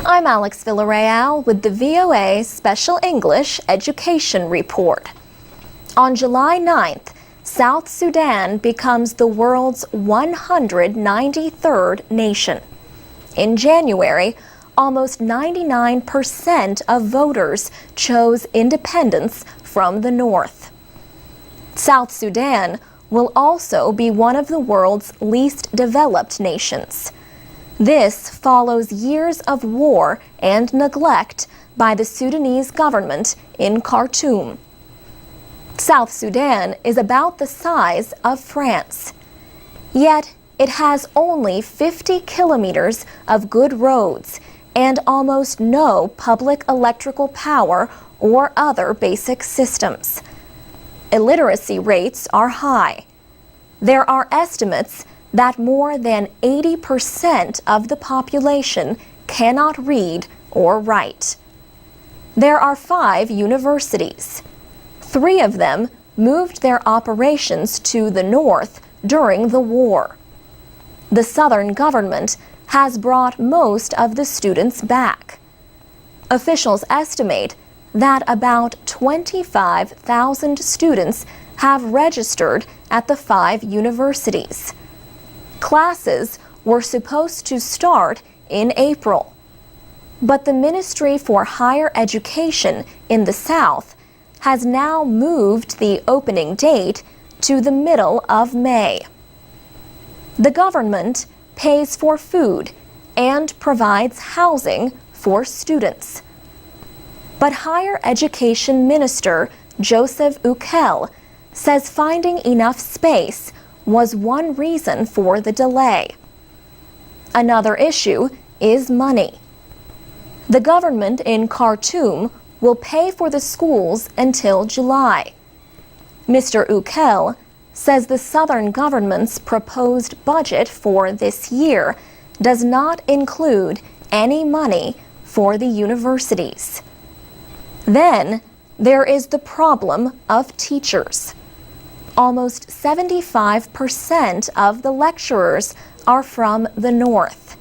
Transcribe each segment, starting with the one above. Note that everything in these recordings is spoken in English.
I'm Alex Villarreal with the VOA Special English Education Report. On July 9th, South Sudan becomes the world's 193rd nation. In January, almost 99% of voters chose independence from the North. South Sudan will also be one of the world's least developed nations. This follows years of war and neglect by the Sudanese government in Khartoum. South Sudan is about the size of France, yet it has only 50 kilometers of good roads and almost no public electrical power or other basic systems. Illiteracy rates are high. There are estimates that more than 80% of the population cannot read or write. There are 5 universities. 3 of them moved their operations to the north during the war. The southern government has brought most of the students back. Officials estimate that about 25,000 students have registered at the 5 universities. Classes were supposed to start in April, but the Ministry for Higher Education in the South has now moved the opening date to the middle of May. The government pays for food and provides housing for students. But Higher Education Minister Joseph Ukel says finding enough space was one reason for the delay. Another issue is money. The government in Khartoum will pay for the schools until July. Mr. Ukel says the southern government's proposed budget for this year does not include any money for the universities. Then there is the problem of teachers. Almost 75% of the lecturers are from the north.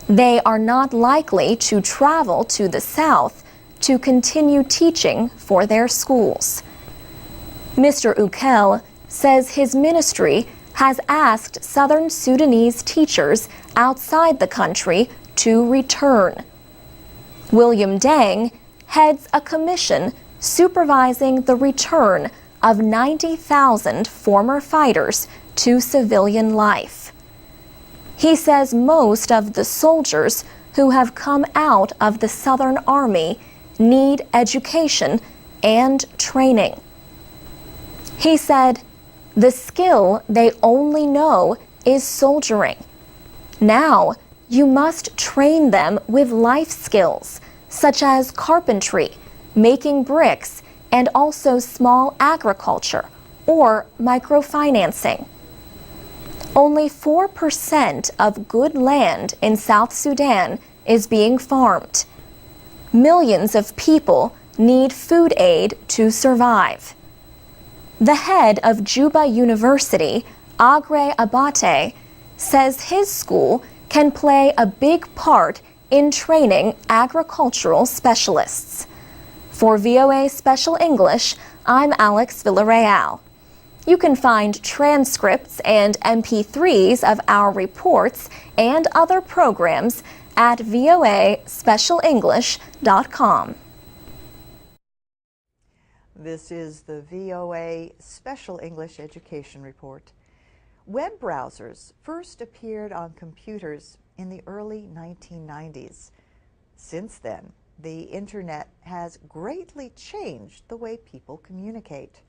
They are not likely to travel to the south to continue teaching for their schools. Mr. Ukel says his ministry has asked southern Sudanese teachers outside the country to return. William Dang heads a commission supervising the return of 90,000 former fighters to civilian life. He says most of the soldiers who have come out of the Southern Army need education and training. He said, the skill they only know is soldiering. Now, you must train them with life skills, such as carpentry, making bricks, and also small agriculture or microfinancing. Only 4% of good land in South Sudan is being farmed. Millions of people need food aid to survive. The head of Juba University, Agre Abate, says his school can play a big part in training agricultural specialists. For VOA Special English, I'm Alex Villarreal. You can find transcripts and MP3s of our reports and other programs at voaspecialenglish.com. This is the VOA Special English Education Report. Web browsers first appeared on computers in the early 1990s. Since then, the Internet has greatly changed the way people communicate.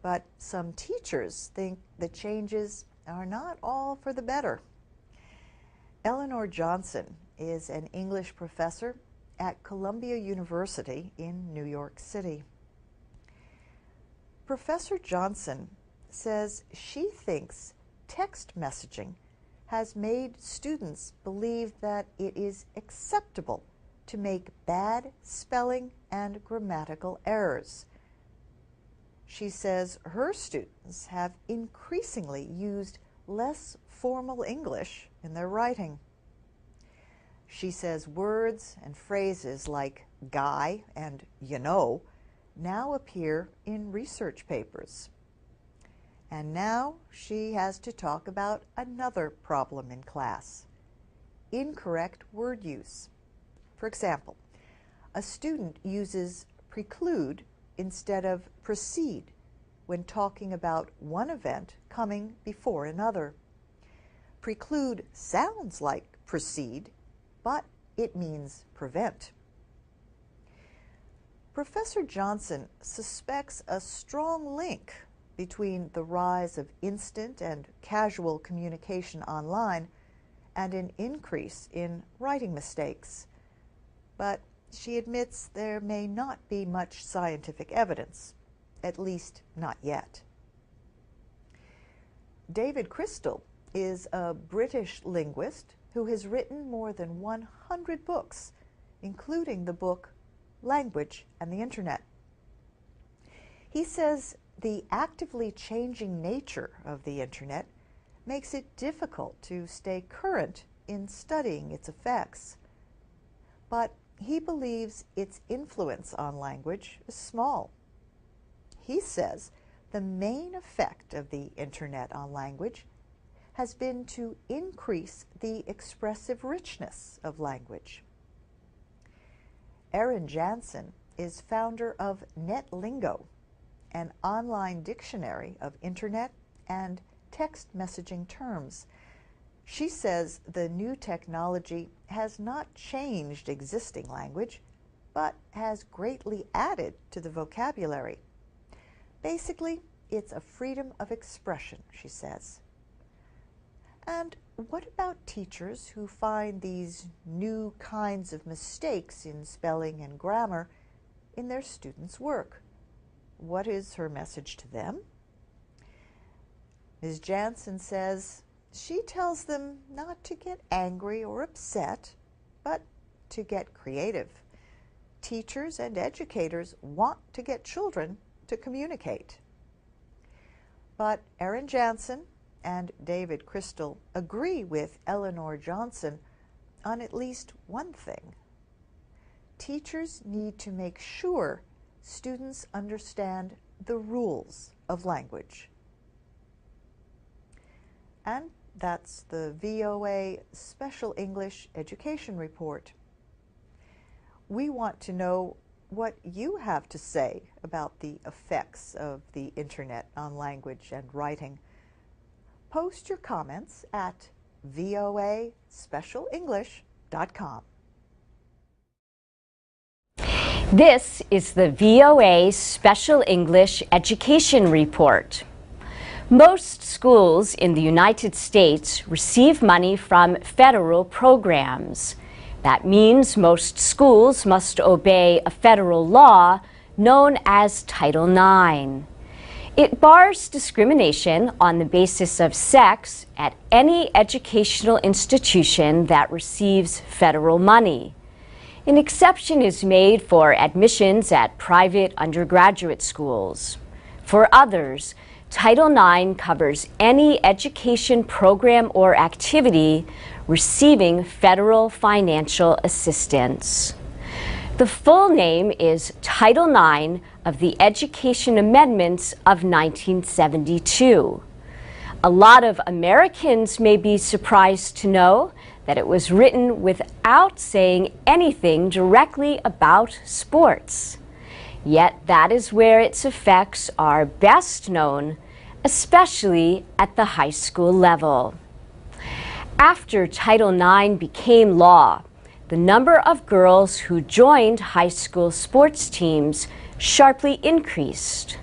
But some teachers think the changes are not all for the better. Eleanor Johnson is an English professor at Columbia University in New York City. Professor Johnson says she thinks text messaging has made students believe that it is acceptable to make bad spelling and grammatical errors. She says her students have increasingly used less formal English in their writing. She says words and phrases like guy and you know now appear in research papers. And now she has to talk about another problem in class: incorrect word use. For example, a student uses preclude instead of proceed when talking about one event coming before another. Preclude sounds like proceed, but it means prevent. Professor Johnson suspects a strong link between the rise of instant and casual communication online and an increase in writing mistakes. But she admits there may not be much scientific evidence, at least not yet. David Crystal is a British linguist who has written more than 100 books, including the book Language and the Internet. He says the actively changing nature of the Internet makes it difficult to stay current in studying its effects. But he believes its influence on language is small. He says the main effect of the Internet on language has been to increase the expressive richness of language. Erin Jansen is founder of NetLingo, an online dictionary of Internet and text messaging terms. She says the new technology has not changed existing language, but has greatly added to the vocabulary. Basically, it's a freedom of expression, she says. And what about teachers who find these new kinds of mistakes in spelling and grammar in their students' work? What is her message to them? Ms. Jansen says she tells them not to get angry or upset, but to get creative. Teachers and educators want to get children to communicate. But Erin Jansen and David Crystal agree with Eleanor Johnson on at least one thing. Teachers need to make sure students understand the rules of language. And that's the VOA Special English Education Report. We want to know what you have to say about the effects of the Internet on language and writing. Post your comments at voaspecialenglish.com. This is the VOA Special English Education Report. Most schools in the United States receive money from federal programs. That means most schools must obey a federal law known as Title IX. It bars discrimination on the basis of sex at any educational institution that receives federal money. An exception is made for admissions at private undergraduate schools. For others, Title IX covers any education program or activity receiving federal financial assistance. The full name is Title IX of the Education Amendments of 1972. A lot of Americans may be surprised to know that it was written without saying anything directly about sports. Yet that is where its effects are best known, especially at the high school level. After Title IX became law, the number of girls who joined high school sports teams sharply increased.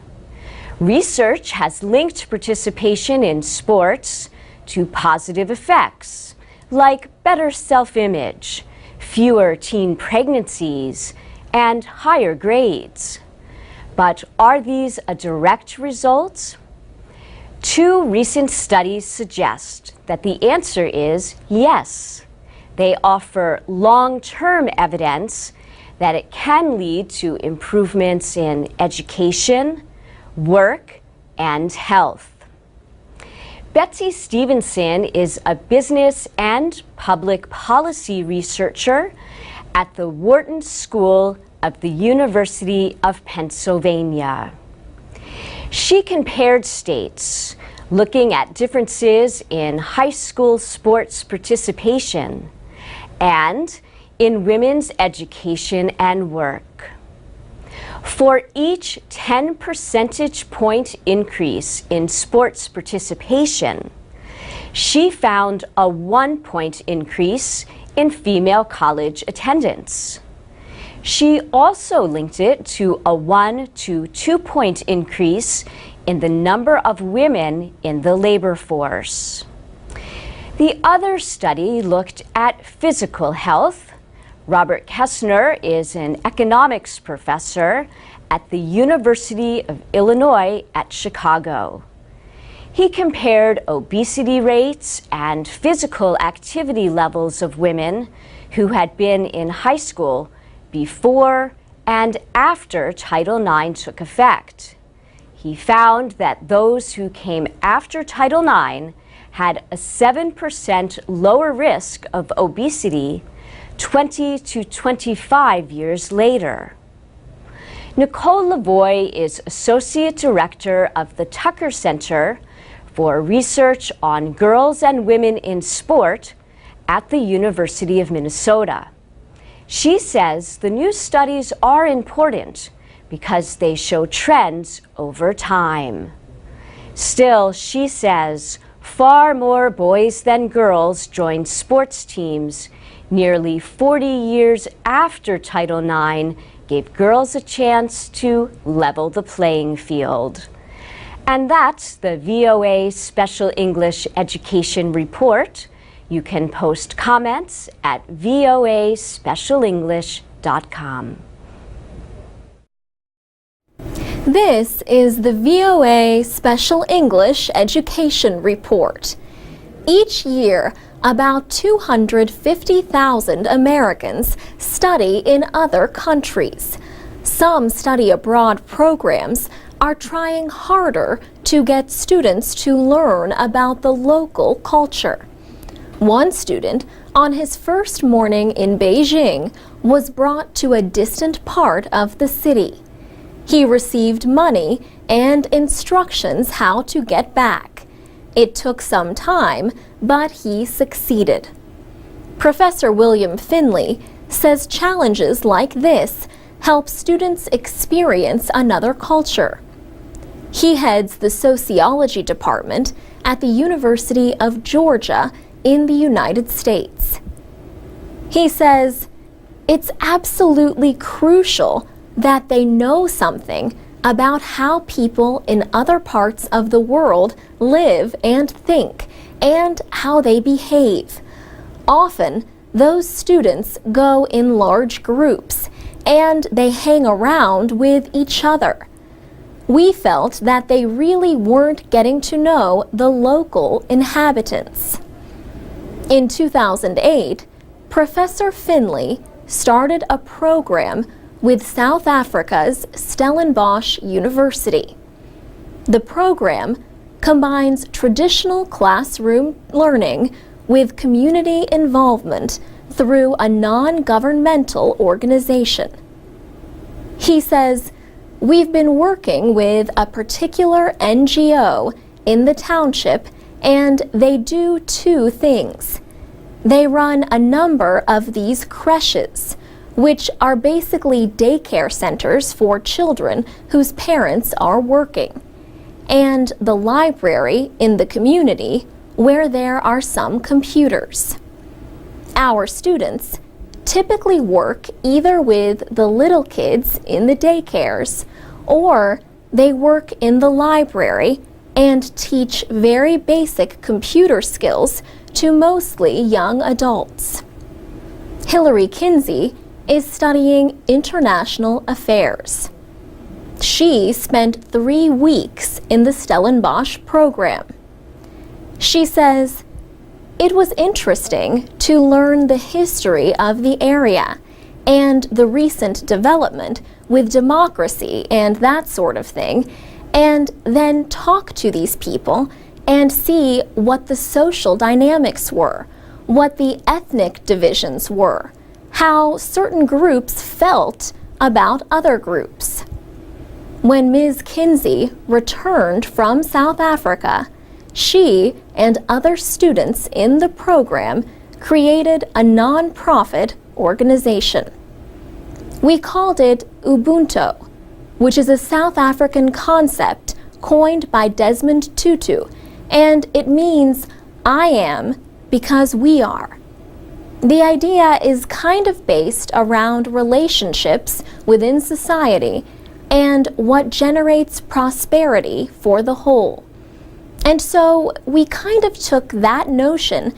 Research has linked participation in sports to positive effects, like better self-image, fewer teen pregnancies, and higher grades. But are these a direct result? Two recent studies suggest that the answer is yes. They offer long-term evidence that it can lead to improvements in education, work, and health. Betsy Stevenson is a business and public policy researcher at the Wharton School of the University of Pennsylvania. She compared states, looking at differences in high school sports participation and in women's education and work. For each 10 percentage point increase in sports participation, she found a 1-point increase in female college attendance. She also linked it to a 1 to 2-point increase in the number of women in the labor force. The other study looked at physical health. Robert Kessner is an economics professor at the University of Illinois at Chicago. He compared obesity rates and physical activity levels of women who had been in high school before and after Title IX took effect. He found that those who came after Title IX had a 7% lower risk of obesity 20 to 25 years later. Nicole Lavoie is Associate Director of the Tucker Center for Research on Girls and Women in Sport at the University of Minnesota. She says the new studies are important because they show trends over time. Still, she says, far more boys than girls joined sports teams nearly 40 years after Title IX gave girls a chance to level the playing field. And that's the VOA Special English Education Report. You can post comments at voaspecialenglish.com. This is the VOA Special English Education Report. Each year, about 250,000 Americans study in other countries. Some study abroad programs are trying harder to get students to learn about the local culture. One student, on his first morning in Beijing, was brought to a distant part of the city. He received money and instructions how to get back. It took some time, but he succeeded. Professor William Finley says challenges like this help students experience another culture. He heads the sociology department at the University of Georgia in the United States. He says, it's absolutely crucial that they know something about how people in other parts of the world live and think, and how they behave. Often, those students go in large groups, and they hang around with each other. We felt that they really weren't getting to know the local inhabitants. In 2008, Professor Finley started a program with South Africa's Stellenbosch University. The program combines traditional classroom learning with community involvement through a non-governmental organization. He says, we've been working with a particular NGO in the township, and they do two things. They run a number of these creches, which are basically daycare centers for children whose parents are working, and the library in the community where there are some computers. Our students typically work either with the little kids in the daycares, or they work in the library and teach very basic computer skills to mostly young adults. Hillary Kinsey is studying international affairs. She spent 3 weeks in the Stellenbosch program. She says, it was interesting to learn the history of the area and the recent development with democracy and that sort of thing, and then talk to these people and see what the social dynamics were, what the ethnic divisions were, how certain groups felt about other groups. When Ms. Kinsey returned from South Africa, she and other students in the program created a non-profit organization. We called it Ubuntu, which is a South African concept coined by Desmond Tutu, and it means I am because we are. The idea is kind of based around relationships within society and what generates prosperity for the whole. And so we kind of took that notion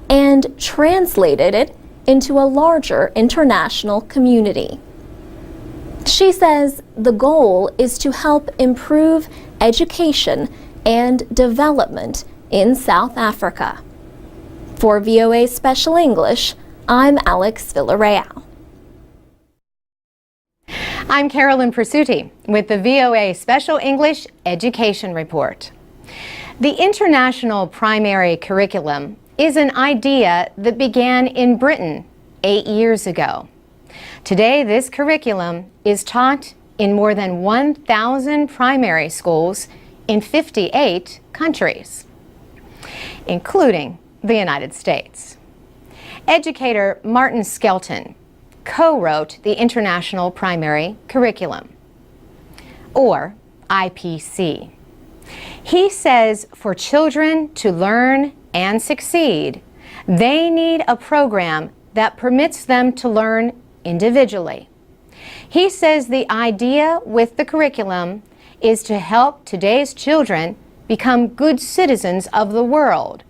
and translated it into a larger international community. She says the goal is to help improve education and development in South Africa. For VOA Special English, I'm Alex Villarreal. I'm Carolyn Persutti with the VOA Special English Education Report. The International Primary Curriculum is an idea that began in Britain 8 years ago. Today, this curriculum is taught in more than 1,000 primary schools in 58 countries, including the United States. Educator Martin Skelton co-wrote the International Primary Curriculum, or IPC. He says for children to learn and succeed, they need a program that permits them to learn individually. He says the idea with the curriculum is to help today's children become good citizens of the world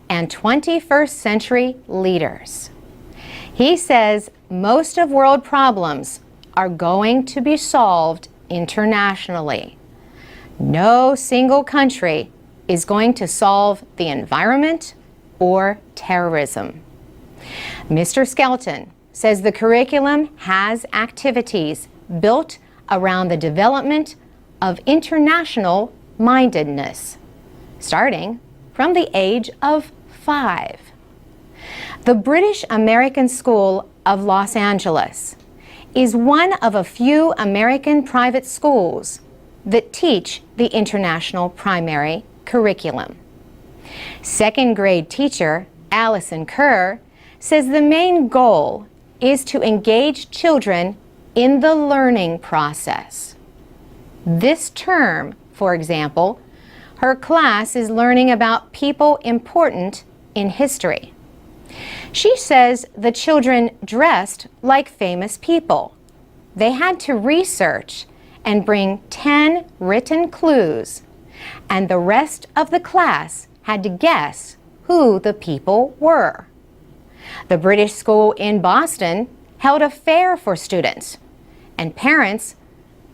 and 21st century leaders. He says most of world problems are going to be solved internationally. No single country is going to solve the environment or terrorism. Mr. Skelton says the curriculum has activities built around the development of international mindedness, starting from the age of 5. The British American School of Los Angeles is one of a few American private schools that teach the International Primary Curriculum. Second grade teacher Allison Kerr says the main goal is to engage children in the learning process. This term, for example, her class is learning about people important in history. She says the children dressed like famous people. They had to research and bring 10 written clues, and the rest of the class had to guess who the people were. The British school in Boston held a fair for students, and parents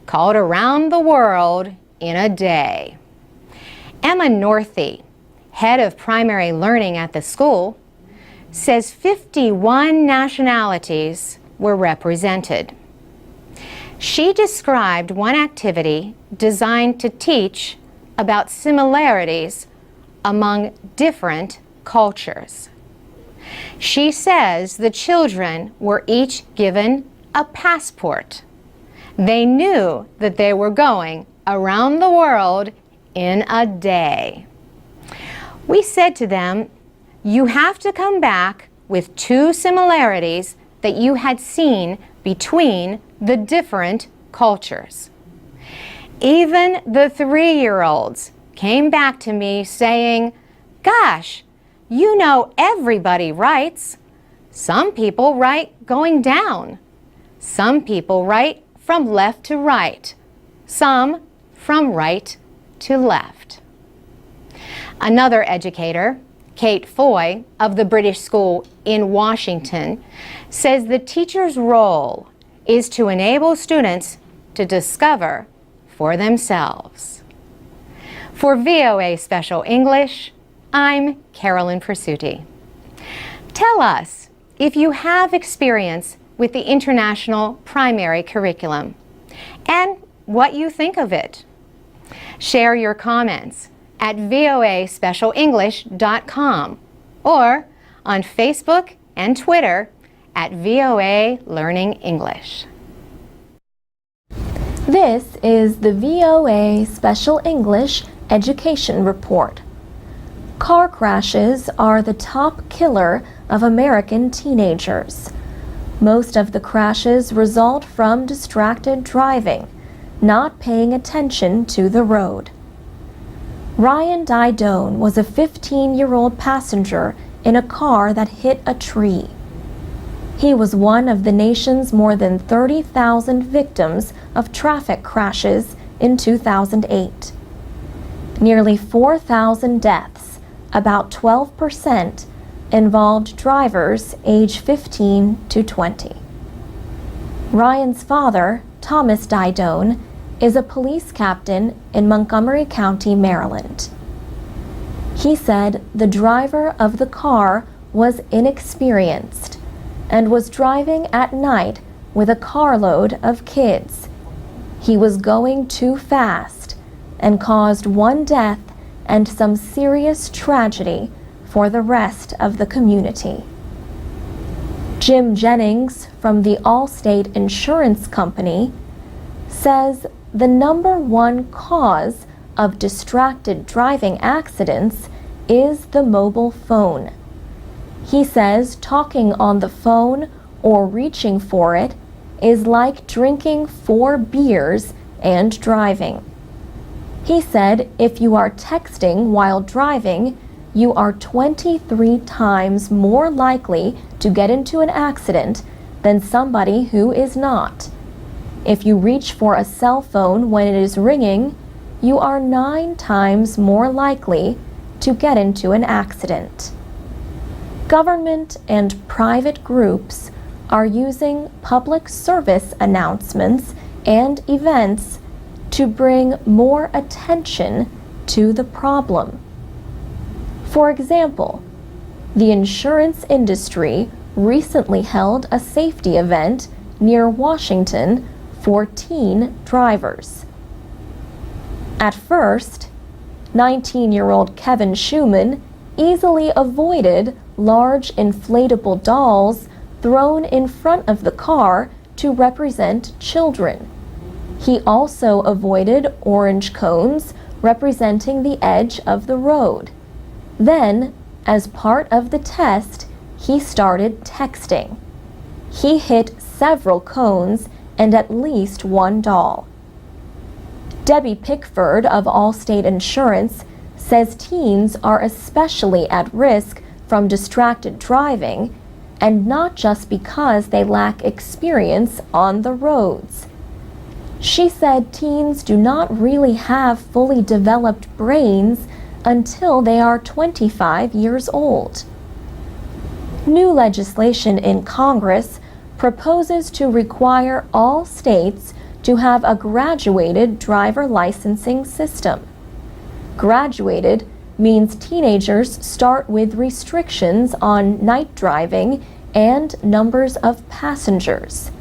called around the world in a day. Emma Northey, head of primary learning at the school, says 51 nationalities were represented. She described one activity designed to teach about similarities among different cultures. She says the children were each given a passport. They knew that they were going around the world in a day. We said to them, you have to come back with 2 similarities that you had seen between the different cultures. Even the 3-year-olds came back to me saying, gosh, you know everybody writes. Some people write going down. Some people write from left to right. Some from right to left. Another educator, Kate Foy of the British School in Washington, says the teacher's role is to enable students to discover for themselves. For VOA Special English, I'm Carolyn Persutti. Tell us if you have experience with the International Primary Curriculum and what you think of it. Share your comments at voaspecialenglish.com or on Facebook and Twitter at VOA Learning English. This is the VOA Special English Education Report. Car crashes are the top killer of American teenagers. Most of the crashes result from distracted driving, not paying attention to the road. Ryan Didone was a 15-year-old passenger in a car that hit a tree. He was one of the nation's more than 30,000 victims of traffic crashes in 2008. Nearly 4,000 deaths, about 12%, involved drivers age 15 to 20. Ryan's father, Thomas Didone, is a police captain in Montgomery County, Maryland. He said the driver of the car was inexperienced and was driving at night with a carload of kids. He was going too fast and caused one death and some serious tragedy for the rest of the community. Jim Jennings from the Allstate Insurance Company says the number one cause of distracted driving accidents is the mobile phone. He says talking on the phone or reaching for it is like drinking 4 beers and driving. He said if you are texting while driving, you are 23 times more likely to get into an accident than somebody who is not. If you reach for a cell phone when it is ringing, you are 9 times more likely to get into an accident. Government and private groups are using public service announcements and events to bring more attention to the problem. For example, the insurance industry recently held a safety event near Washington for teen drivers. At first, 19-year-old Kevin Schumann easily avoided large inflatable dolls thrown in front of the car to represent children. He also avoided orange cones representing the edge of the road. Then, as part of the test, he started texting. He hit several cones and at least one doll. Debbie Pickford of Allstate Insurance says teens are especially at risk from distracted driving, and not just because they lack experience on the roads. She said teens do not really have fully developed brains until they are 25 years old. New legislation in Congress proposes to require all states to have a graduated driver licensing system. Graduated means teenagers start with restrictions on night driving and numbers of passengers.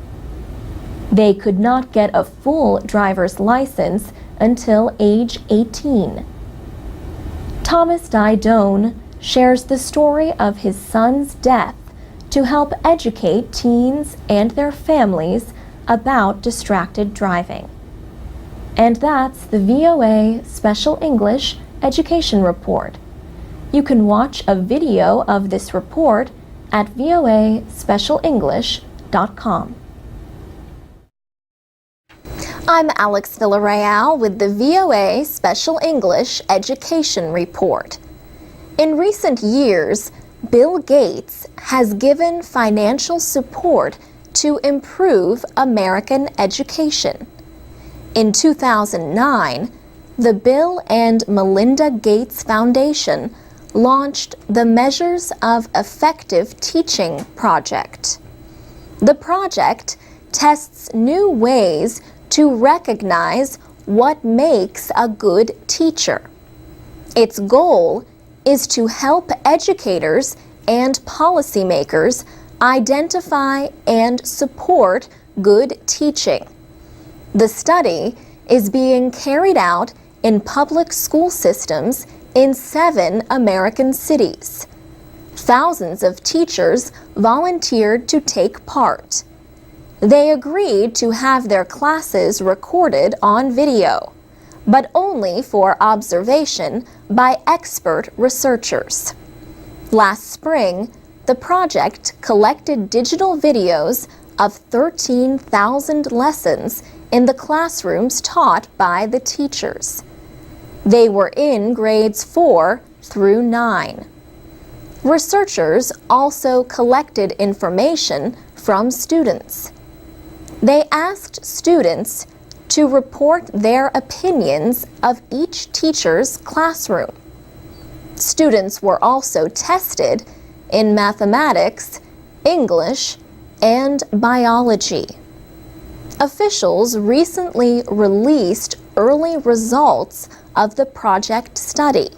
They could not get a full driver's license until age 18. Thomas Didone shares the story of his son's death to help educate teens and their families about distracted driving. And that's the VOA Special English Education Report. You can watch a video of this report at voaspecialenglish.com. I'm Alex Villarreal with the VOA Special English Education Report. In recent years, Bill Gates has given financial support to improve American education. In 2009, the Bill and Melinda Gates Foundation launched the Measures of Effective Teaching project. The project tests new ways to recognize what makes a good teacher. Its goal is to help educators and policymakers identify and support good teaching. The study is being carried out in public school systems in 7 American cities. Thousands of teachers volunteered to take part. They agreed to have their classes recorded on video, but only for observation by expert researchers. Last spring, the project collected digital videos of 13,000 lessons in the classrooms taught by the teachers. They were in grades 4 through 9. Researchers also collected information from students. They asked students to report their opinions of each teacher's classroom. Students were also tested in mathematics, English, and biology. Officials recently released early results of the project study.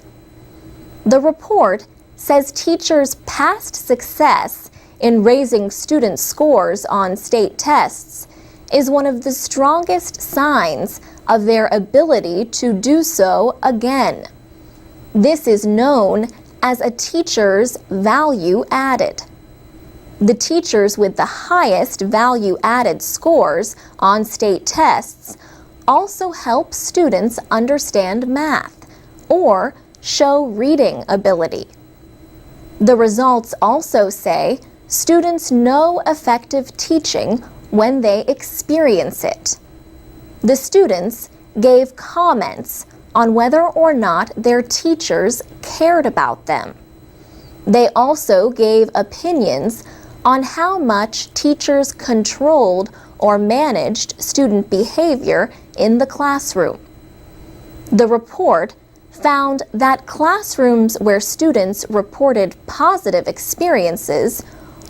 The report says teachers' past success in raising student scores on state tests is one of the strongest signs of their ability to do so again. This is known as a teacher's value added. The teachers with the highest value-added scores on state tests also help students understand math or show reading ability. The results also say students know effective teaching when they experience it. The students gave comments on whether or not their teachers cared about them. They also gave opinions on how much teachers controlled or managed student behavior in the classroom. The report found that classrooms where students reported positive experiences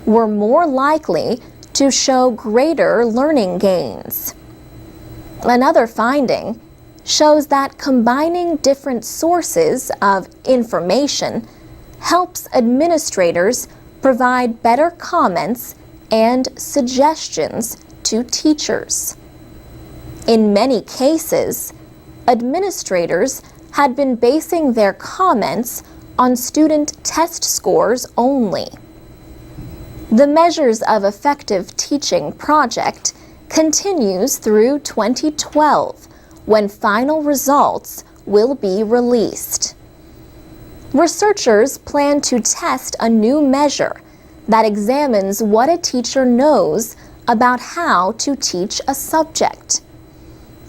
were more likely to show greater learning gains. Another finding shows that combining different sources of information helps administrators provide better comments and suggestions to teachers. In many cases, administrators had been basing their comments on student test scores only. The Measures of Effective Teaching project continues through 2012, when final results will be released. Researchers plan to test a new measure that examines what a teacher knows about how to teach a subject.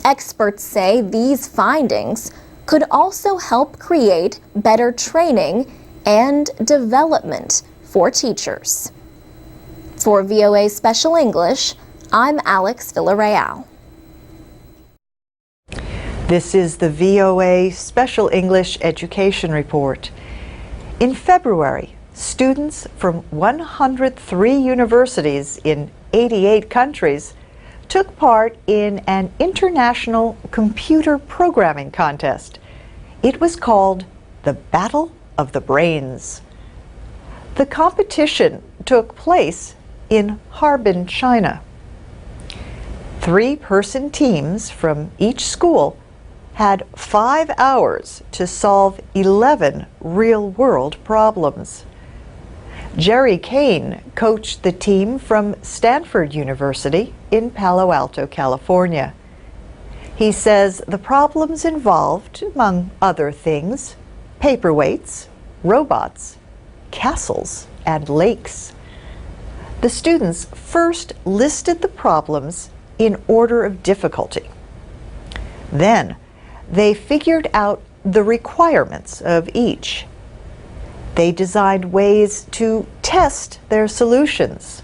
Experts say these findings could also help create better training and development for teachers. For VOA Special English, I'm Alex Villarreal. This is the VOA Special English Education Report. In February, students from 103 universities in 88 countries took part in an international computer programming contest. It was called the Battle of the Brains. The competition took place in Harbin, China. 3-person teams from each school had 5 hours to solve 11 real-world problems. Jerry Kane coached the team from Stanford University in Palo Alto, California. He says the problems involved, among other things, paperweights, robots, castles, and lakes. The students first listed the problems in order of difficulty. Then, they figured out the requirements of each. They designed ways to test their solutions.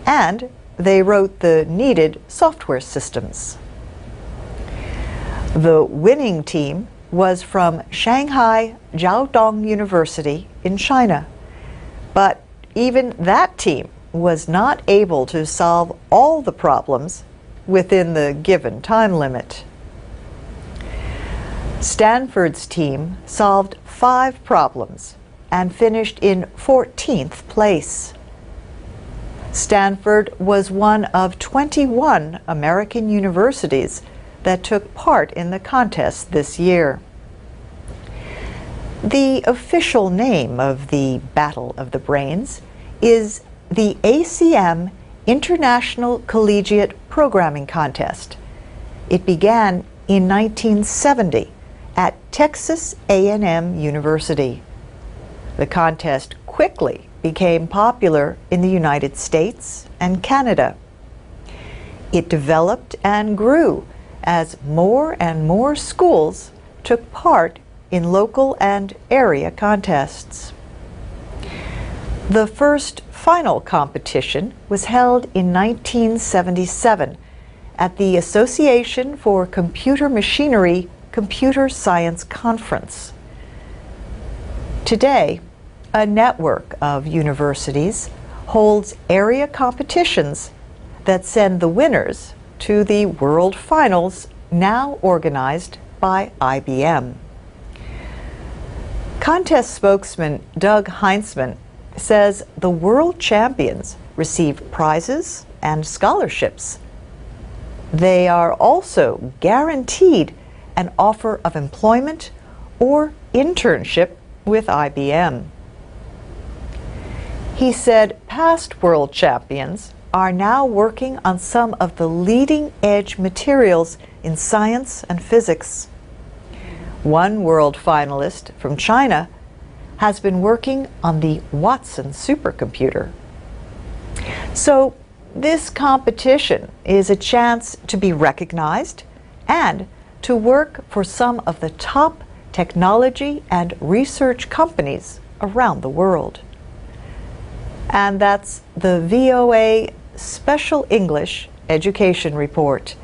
And they wrote the needed software systems. The winning team was from Shanghai Jiaodong University in China. But even that team was not able to solve all the problems within the given time limit. Stanford's team solved 5 problems and finished in 14th place. Stanford was one of 21 American universities that took part in the contest this year. The official name of the Battle of the Brains is the ACM International Collegiate Programming Contest. It began in 1970 at Texas A&M University. The contest quickly became popular in the United States and Canada. It developed and grew as more and more schools took part in local and area contests. The first final competition was held in 1977 at the Association for Computer Machinery Computer Science Conference. Today, a network of universities holds area competitions that send the winners to the World Finals, now organized by IBM. Contest spokesman Doug Heinzman says the world champions receive prizes and scholarships. They are also guaranteed an offer of employment or internship with IBM. He said past world champions are now working on some of the leading edge materials in science and physics. One world finalist from China has been working on the Watson supercomputer. So this competition is a chance to be recognized and to work for some of the top technology and research companies around the world. And that's the VOA Special English Education Report.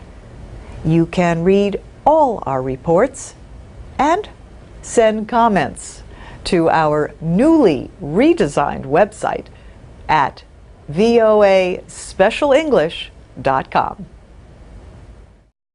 You can read all our reports and send comments to our newly redesigned website at voaspecialenglish.com.